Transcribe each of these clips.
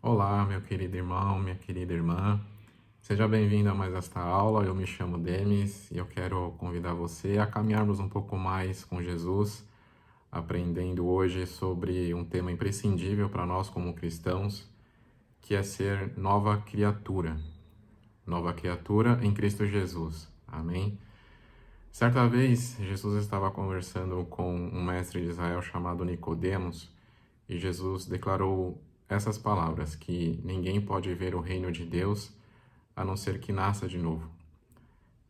Olá, meu querido irmão, minha querida irmã. Seja bem-vindo a mais esta aula. Eu me chamo Demis e eu quero convidar você a caminharmos um pouco mais com Jesus, aprendendo hoje sobre um tema imprescindível para nós como cristãos, que é ser nova criatura. Nova criatura em Cristo Jesus. Amém? Certa vez, Jesus estava conversando com um mestre de Israel chamado Nicodemos, e Jesus declarou essas palavras, que ninguém pode ver o reino de Deus a não ser que nasça de novo.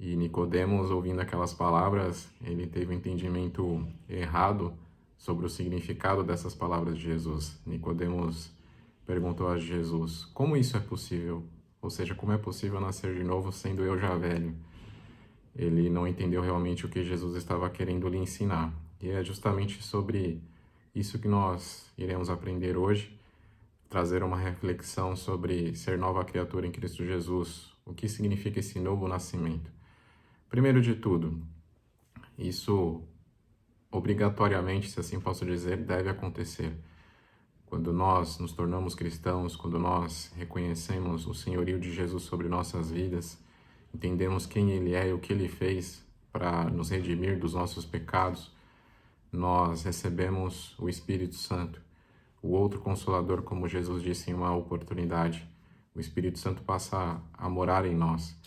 E Nicodemos, ouvindo aquelas palavras, ele teve um entendimento errado sobre o significado dessas palavras de Jesus. Nicodemos perguntou a Jesus: como isso é possível? Ou seja, como é possível nascer de novo sendo eu já velho? Ele não entendeu realmente o que Jesus estava querendo lhe ensinar. E é justamente sobre isso que nós iremos aprender hoje, trazer uma reflexão sobre ser nova criatura em Cristo Jesus. O que significa esse novo nascimento? Primeiro de tudo, isso obrigatoriamente, se assim posso dizer, deve acontecer. Quando nós nos tornamos cristãos, quando nós reconhecemos o senhorio de Jesus sobre nossas vidas, entendemos quem Ele é e o que Ele fez para nos redimir dos nossos pecados, nós recebemos o Espírito Santo, o outro Consolador, como Jesus disse em uma oportunidade. O Espírito Santo passa a morar em nós,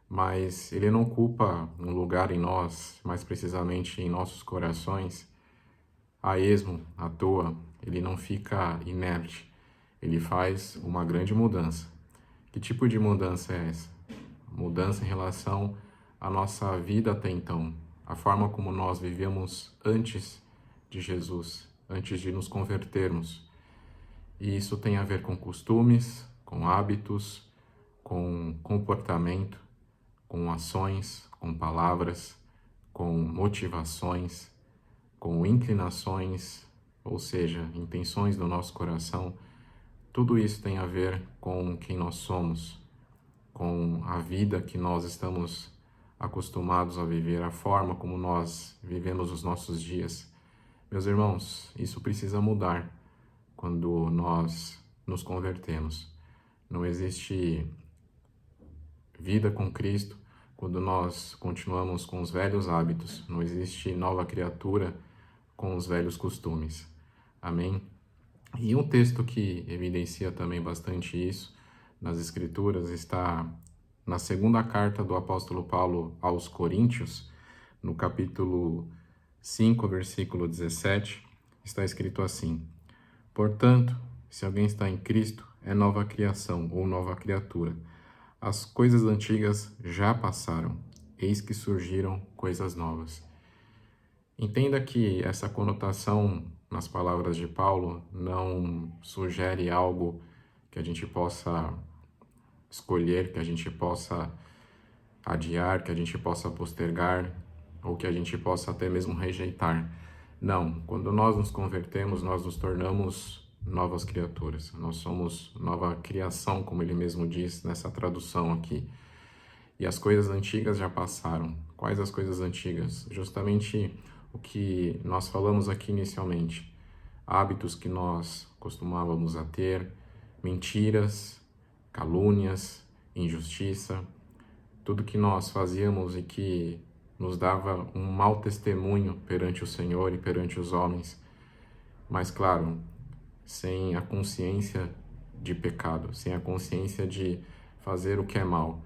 mas Ele não ocupa um lugar em nós, mais precisamente em nossos corações, a esmo, à toa. Ele não fica inerte, ele faz uma grande mudança. Que tipo de mudança é essa? Mudança em relação à nossa vida até então, a forma como nós vivíamos antes de Jesus, antes de nos convertermos. E isso tem a ver com costumes, com hábitos, com comportamento, com ações, com palavras, com motivações, com inclinações, ou seja, intenções do nosso coração. Tudo isso tem a ver com quem nós somos, com a vida que nós estamos acostumados a viver, a forma como nós vivemos os nossos dias. Meus irmãos, isso precisa mudar quando nós nos convertemos. Não existe vida com Cristo quando nós continuamos com os velhos hábitos. Não existe nova criatura com os velhos costumes. Amém? E um texto que evidencia também bastante isso nas Escrituras está na segunda carta do apóstolo Paulo aos Coríntios, no capítulo 5, versículo 17, está escrito assim: portanto, se alguém está em Cristo, é nova criação ou nova criatura. As coisas antigas já passaram, eis que surgiram coisas novas. Entenda que essa conotação nas palavras de Paulo não sugere algo que a gente possa escolher, que a gente possa adiar, que a gente possa postergar ou que a gente possa até mesmo rejeitar. Não, quando nós nos convertemos, nós nos tornamos novas criaturas. Nós somos nova criação, como ele mesmo diz nessa tradução aqui. E as coisas antigas já passaram. Quais as coisas antigas? Justamente o que nós falamos aqui inicialmente. Hábitos que nós costumávamos a ter, mentiras, calúnias, injustiça, tudo que nós fazíamos e que nos dava um mau testemunho perante o Senhor e perante os homens. Mas, claro, sem a consciência de pecado, sem a consciência de fazer o que é mal.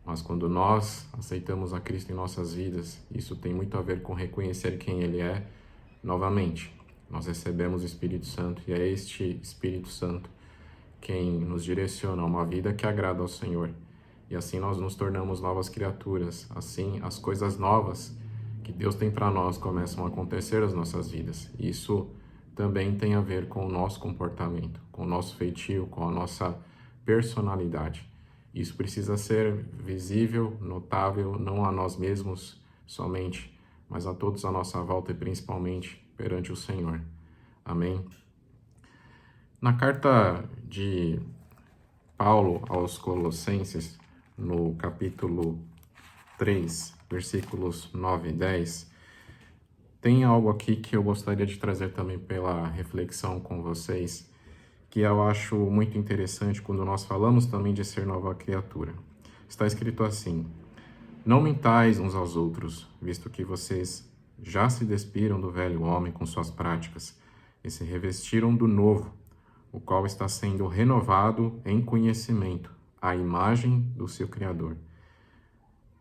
Mas quando nós aceitamos a Cristo em nossas vidas, isso tem muito a ver com reconhecer quem Ele é. Novamente, nós recebemos o Espírito Santo e é este Espírito Santo quem nos direciona a uma vida que agrada ao Senhor. E assim nós nos tornamos novas criaturas. Assim, as coisas novas que Deus tem para nós começam a acontecer nas nossas vidas. Isso também tem a ver com o nosso comportamento, com o nosso feitio, com a nossa personalidade. Isso precisa ser visível, notável, não a nós mesmos somente, mas a todos à nossa volta e principalmente perante o Senhor. Amém? Na carta de Paulo aos Colossenses, no capítulo 3, versículos 9 e 10, tem algo aqui que eu gostaria de trazer também pela reflexão com vocês, que eu acho muito interessante quando nós falamos também de ser nova criatura. Está escrito assim: não mentais uns aos outros, visto que vocês já se despiram do velho homem com suas práticas e se revestiram do novo, o qual está sendo renovado em conhecimento, à imagem do seu Criador.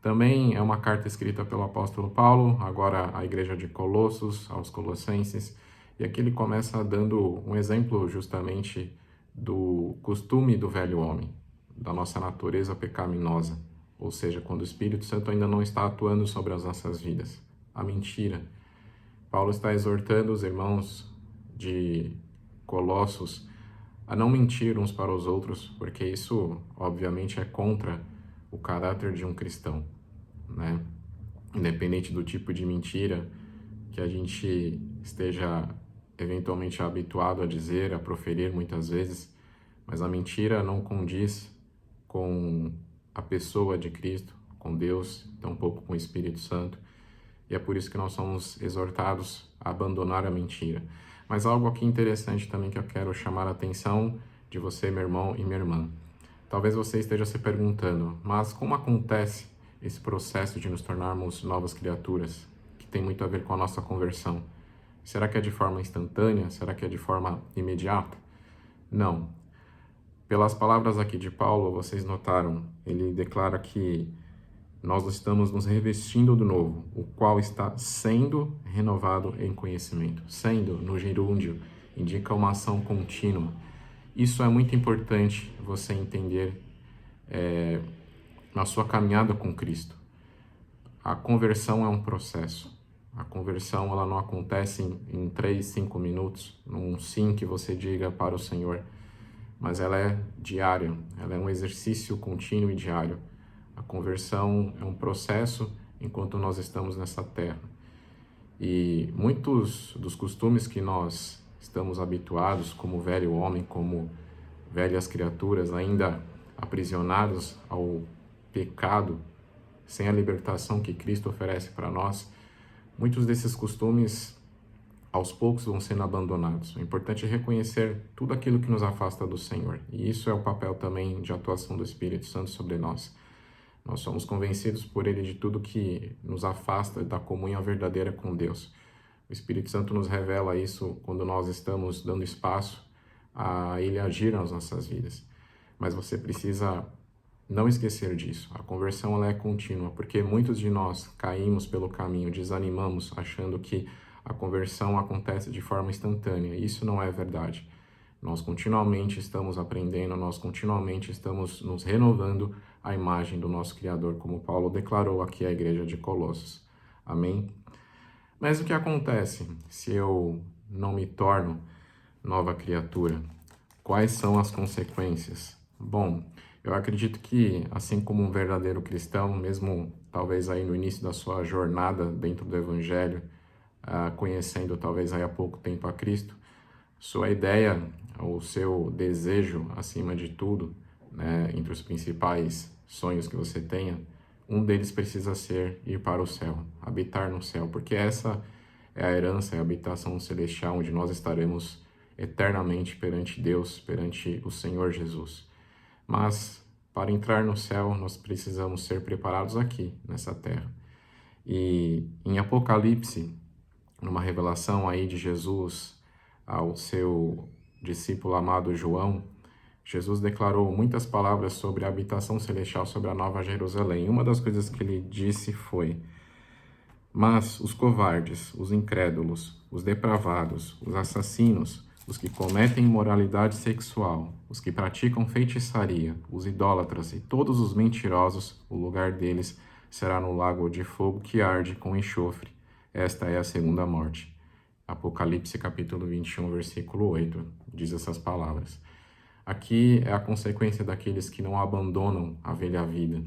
Também é uma carta escrita pelo apóstolo Paulo, agora à igreja de Colossos, aos Colossenses, e aqui ele começa dando um exemplo justamente do costume do velho homem, da nossa natureza pecaminosa, ou seja, quando o Espírito Santo ainda não está atuando sobre as nossas vidas. A mentira. Paulo está exortando os irmãos de Colossos a não mentir uns para os outros, porque isso, obviamente, é contra o caráter de um cristão, né? Independente do tipo de mentira que a gente esteja eventualmente habituado a dizer, a proferir muitas vezes, mas a mentira não condiz com a pessoa de Cristo, com Deus, tampouco com o Espírito Santo, e é por isso que nós somos exortados a abandonar a mentira. Mas algo aqui interessante também que eu quero chamar a atenção de você, meu irmão e minha irmã. Talvez você esteja se perguntando, mas como acontece esse processo de nos tornarmos novas criaturas, que tem muito a ver com a nossa conversão? Será que é de forma instantânea? Será que é de forma imediata? Não. Pelas palavras aqui de Paulo, vocês notaram, ele declara que nós estamos nos revestindo do novo, o qual está sendo renovado em conhecimento. Sendo, no gerúndio, indica uma ação contínua. Isso é muito importante você entender na sua caminhada com Cristo. A conversão é um processo. A conversão ela não acontece em 3, 5 minutos, num sim que você diga para o Senhor, mas ela é diária, ela é um exercício contínuo e diário. A conversão é um processo enquanto nós estamos nessa terra. E muitos dos costumes que nós estamos habituados, como velho homem, como velhas criaturas, ainda aprisionados ao pecado, sem a libertação que Cristo oferece para nós, muitos desses costumes aos poucos vão sendo abandonados. O importante é reconhecer tudo aquilo que nos afasta do Senhor. E isso é o papel também de atuação do Espírito Santo sobre nós. Nós somos convencidos por Ele de tudo que nos afasta da comunhão verdadeira com Deus. O Espírito Santo nos revela isso quando nós estamos dando espaço a Ele agir nas nossas vidas. Mas você precisa não esquecer disso. A conversão ela é contínua, porque muitos de nós caímos pelo caminho, desanimamos, achando que a conversão acontece de forma instantânea. Isso não é verdade. Nós continuamente estamos aprendendo, nós continuamente estamos nos renovando à imagem do nosso Criador, como Paulo declarou aqui à igreja de Colossos. Amém? Mas o que acontece se eu não me torno nova criatura? Quais são as consequências? Bom, eu acredito que, assim como um verdadeiro cristão, mesmo talvez aí no início da sua jornada dentro do Evangelho, conhecendo talvez aí há pouco tempo a Cristo, sua ideia, o seu desejo acima de tudo, né, entre os principais sonhos que você tenha, um deles precisa ser ir para o céu, habitar no céu, porque essa é a herança, é a habitação celestial, onde nós estaremos eternamente perante Deus, perante o Senhor Jesus. Mas para entrar no céu, nós precisamos ser preparados aqui, nessa terra. E em Apocalipse, numa revelação aí de Jesus ao seu discípulo amado João, Jesus declarou muitas palavras sobre a habitação celestial, sobre a Nova Jerusalém. Uma das coisas que ele disse foi: mas os covardes, os incrédulos, os depravados, os assassinos, os que cometem imoralidade sexual, os que praticam feitiçaria, os idólatras e todos os mentirosos, o lugar deles será no lago de fogo que arde com enxofre. Esta é a segunda morte. Apocalipse capítulo 21, versículo 8, diz essas palavras. Aqui é a consequência daqueles que não abandonam a velha vida,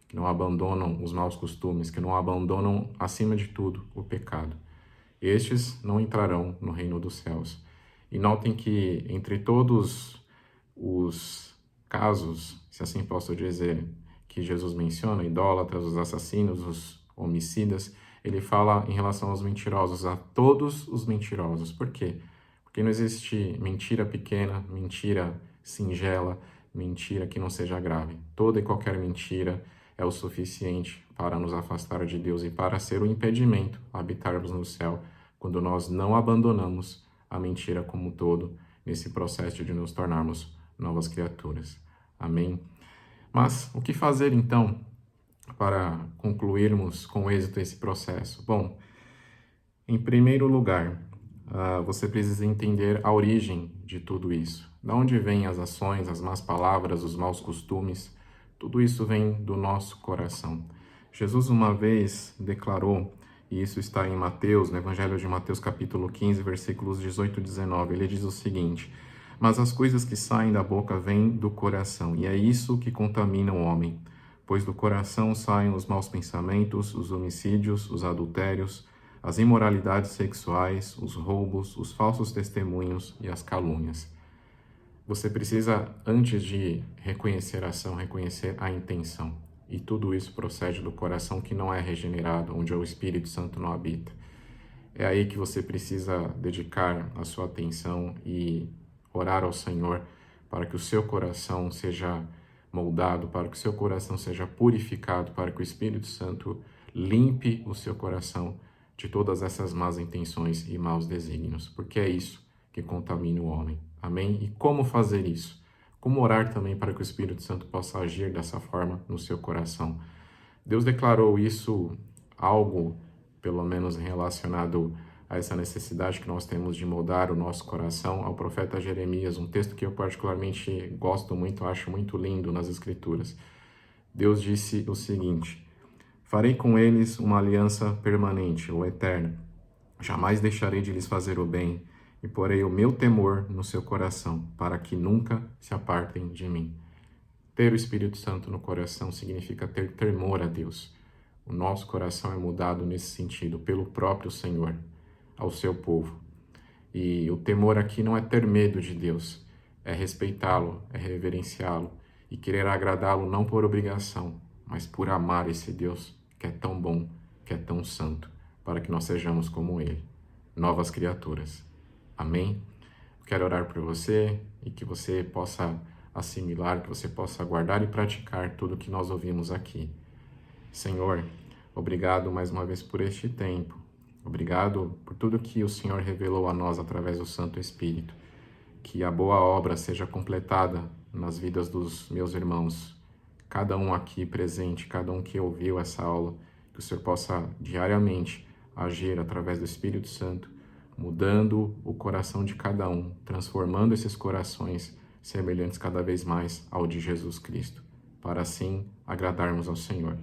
que não abandonam os maus costumes, que não abandonam, acima de tudo, o pecado. Estes não entrarão no reino dos céus. E notem que entre todos os casos, se assim posso dizer, que Jesus menciona, idólatras, os assassinos, os homicidas, ele fala em relação aos mentirosos, a todos os mentirosos. Por quê? Porque não existe mentira pequena, mentira singela, mentira que não seja grave. Toda e qualquer mentira é o suficiente para nos afastar de Deus e para ser o impedimento a habitarmos no céu, quando nós não abandonamos a mentira como um todo, nesse processo de nos tornarmos novas criaturas. Amém? Mas o que fazer então para concluirmos com êxito esse processo? Bom, em primeiro lugar, você precisa entender a origem de tudo isso. De onde vêm as ações, as más palavras, os maus costumes? Tudo isso vem do nosso coração. Jesus uma vez declarou, e isso está em Mateus, no Evangelho de Mateus capítulo 15, versículos 18 e 19, ele diz o seguinte: mas as coisas que saem da boca vêm do coração, e é isso que contamina o homem. Pois do coração saem os maus pensamentos, os homicídios, os adultérios, as imoralidades sexuais, os roubos, os falsos testemunhos e as calúnias. Você precisa, antes de reconhecer a ação, reconhecer a intenção. E tudo isso procede do coração que não é regenerado, onde o Espírito Santo não habita. É aí que você precisa dedicar a sua atenção e orar ao Senhor para que o seu coração seja moldado, para que o seu coração seja purificado, para que o Espírito Santo limpe o seu coração de todas essas más intenções e maus desígnios, porque é isso que contamina o homem. Amém? E como fazer isso? Como orar também para que o Espírito Santo possa agir dessa forma no seu coração? Deus declarou isso, algo pelo menos relacionado a essa necessidade que nós temos de moldar o nosso coração, ao profeta Jeremias, um texto que eu particularmente gosto muito, acho muito lindo nas Escrituras. Deus disse o seguinte: farei com eles uma aliança permanente ou eterna. Jamais deixarei de lhes fazer o bem, e porei o meu temor no seu coração, para que nunca se apartem de mim. Ter o Espírito Santo no coração significa ter temor a Deus. O nosso coração é mudado nesse sentido pelo próprio Senhor ao seu povo. E o temor aqui não é ter medo de Deus, é respeitá-lo, é reverenciá-lo e querer agradá-lo não por obrigação, mas por amar esse Deus que é tão bom, que é tão santo, para que nós sejamos como Ele, novas criaturas. Amém? Quero orar por você e que você possa assimilar, que você possa guardar e praticar tudo o que nós ouvimos aqui. Senhor, obrigado mais uma vez por este tempo. Obrigado por tudo que o Senhor revelou a nós através do Santo Espírito. Que a boa obra seja completada nas vidas dos meus irmãos. Cada um aqui presente, cada um que ouviu essa aula, que o Senhor possa diariamente agir através do Espírito Santo, mudando o coração de cada um, transformando esses corações semelhantes cada vez mais ao de Jesus Cristo, para assim agradarmos ao Senhor.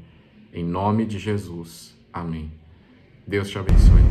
Em nome de Jesus. Amém. Deus te abençoe.